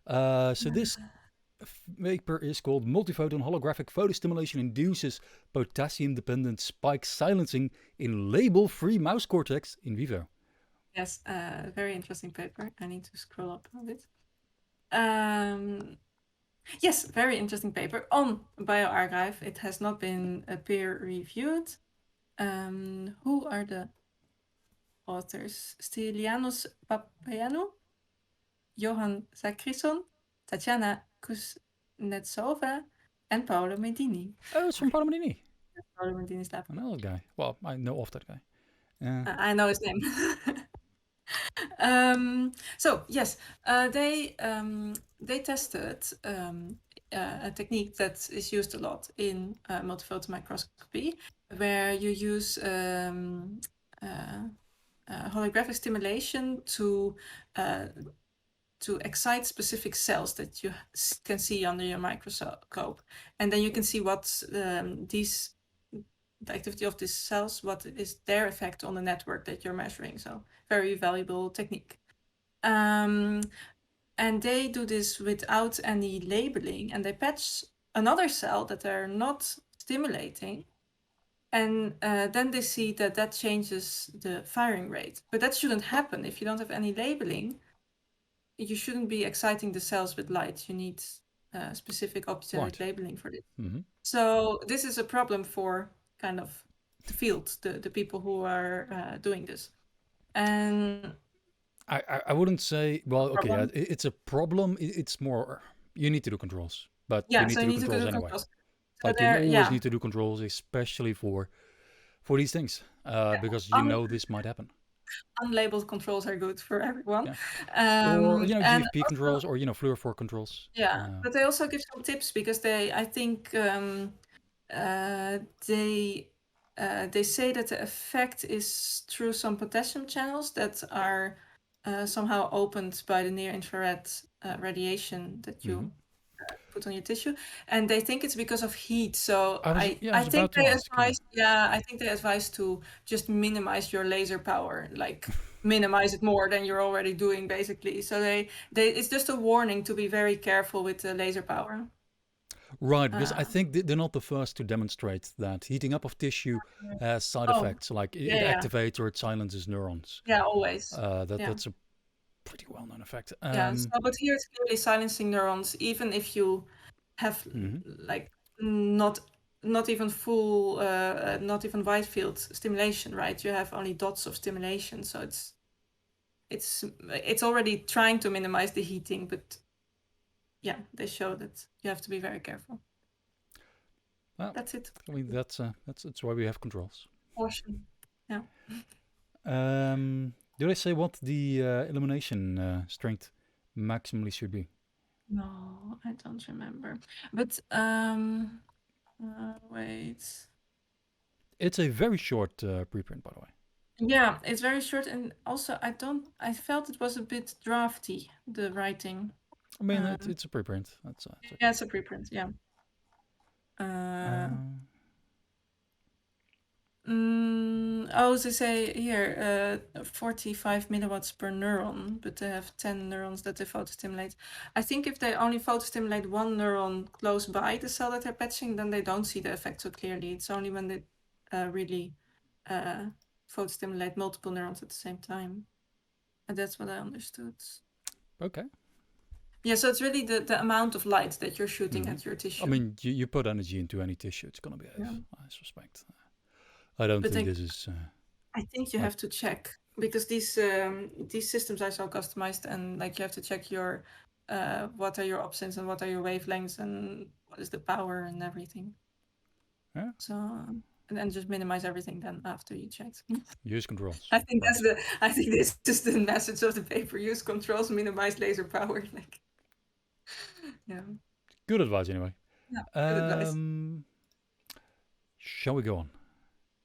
So this paper is called Multiphoton Holographic Photostimulation Induces Potassium-Dependent Spike Silencing in Label-Free Mouse Cortex in Vivo. Yes, very interesting paper. I need to scroll up a bit. Yes, very interesting paper on bioRxiv. It has not been peer-reviewed. Who are the authors? Stylianos Papagiannou, Johan Zakrison, Tatjana Kuznetsova, and Paolo Medini. Oh, it's from Palamini. Paolo Medini's lab. Another guy. Well, I know of that guy. I know his name. So yes, they tested a technique that is used a lot in multiphoton microscopy, where you use holographic stimulation to excite specific cells that you can see under your microscope, and then you can see what the activity of these cells, what is their effect on the network that you're measuring. So very valuable technique. And they do this without any labeling, and they patch another cell that they're not stimulating, and then they see that that changes the firing rate. But that shouldn't happen if you don't have any labeling. You shouldn't be exciting the cells with light. You need specific optoelectronic labeling for this. Mm-hmm. So this is a problem for kind of the field, the people who are doing this. And I wouldn't say, well, okay, yeah, it's a problem. It's more, you need to do controls, but yeah, you need so to you do need to controls do anyway. controls. Like you always need to do controls, especially for these things, because you know this might happen. Unlabeled controls are good for everyone. Or And GFP also, controls, or fluorophore controls. yeah, but they also give some tips because I think they say that the effect is through some potassium channels that are somehow opened by the near infrared radiation that you put on your tissue, and they think it's because of heat. So I think they advise, I think they advise to just minimize your laser power, like minimize it more than you're already doing, basically. So they it's just a warning to be very careful with the laser power. Right, because I think they're not the first to demonstrate that heating up of tissue has side effects, like it activates or it silences neurons. Yeah, always. That's a pretty well-known effect. Yeah, so, but here it's clearly silencing neurons, even if you have like not even full, not even wide field stimulation, right? You have only dots of stimulation, so it's already trying to minimize the heating, but yeah, they show that you have to be very careful. Well, that's it. I mean, that's why we have controls. Caution. Yeah. Do they say what the illumination strength maximally should be? No, I don't remember. But wait. It's a very short preprint, by the way. Yeah, it's very short, and also I felt it was a bit drafty, the writing. I mean, it's a preprint. That's okay. Yeah, it's a preprint. Yeah. They say here 45 milliwatts per neuron, but they have 10 neurons that they photostimulate. I think if they only photostimulate one neuron close by the cell that they're patching, then they don't see the effect so clearly. It's only when they really photostimulate multiple neurons at the same time. And that's what I understood. Okay. Yeah, so it's really the amount of light that you're shooting at your tissue. I mean, you put energy into any tissue, it's going to behave, I suspect. I don't think this is... I think you have to check, because these systems are so customized, and like you have to check your what are your options and what are your wavelengths and what is the power and everything. Yeah. So and then just minimize everything then after you checked. Use controls. I think I think this is the message of the paper. Use controls, minimize laser power. Like, yeah. Good advice anyway. Yeah, good advice. Shall we go on?